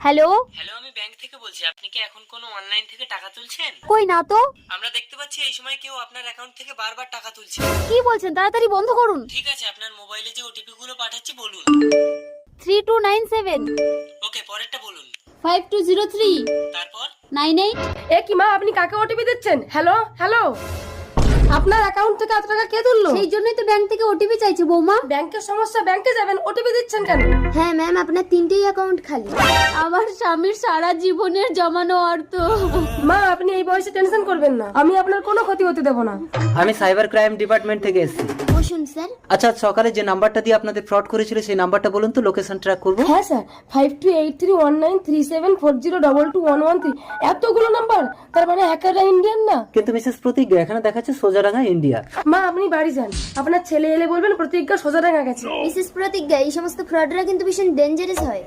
Hello hello, আমি bank থেকে বলছি। আপনি কি এখন কোনো অনলাইন থেকে টাকা তুলছেন? কই না তো। আমরা দেখতে পাচ্ছি এই সময় কেউ আপনার অ্যাকাউন্ট থেকে বারবার টাকা তুলছে। কি বলছেন, তাড়াতাড়ি বন্ধ করুন। ঠিক আছে, আপনার মোবাইলে যে ওটিপি গুলো পাঠাচ্ছি বলুন। 3297 ওকে, পরেরটা বলুন। 5203 তারপর 98। এ কি মা, আপনি কাকে ওটিপি দিচ্ছেন? হ্যালো হ্যালো, আপনার অ্যাকাউন্ট থেকে এত টাকা কে তুললো? সেই জন্যই তো ব্যাংক থেকে ওটিপি চাইছে বৌমা। ব্যাংকের সমস্যা, ব্যাংকে যাবেন, ওটিপি দিচ্ছেন কেন? হ্যাঁ ম্যাম, আপনার 3টেই অ্যাকাউন্ট খালি। আমার স্বামীর সারা জীবনের জমানো অর্থ। মা, আপনি এই বয়সে টেনশন করবেন না, আমি আপনার কোনো ক্ষতি হতে দেব না। আমি সাইবার ক্রাইম ডিপার্টমেন্ট থেকে এসেছি। বসুন স্যার। আচ্ছা, সকালে যে নাম্বারটা দিয়ে আপনাদের ফ্রড করেছিল সেই নাম্বারটা বলুন তো, লোকেশন ট্র্যাক করবো। হ্যাঁ স্যার, 52831937402213। এতগুলো নাম্বার, তার মানে হ্যাকাররা ইন্ডিয়ান না? কিন্তু মিসেস প্রতিজ্ঞা, এখানে দেখাচ্ছে সোজারাঙ্গা ইন্ডিয়া। মা, আপনি বাড়ি যান, আপনার ছেলে এলে বলবেন প্রতিজ্ঞা সোজা ডাঙা গেছে। মিসেস প্রতিজ্ঞা, এই সমস্ত ফ্রডরা কিন্তু ভীষণ ডেঞ্জারাস হয়।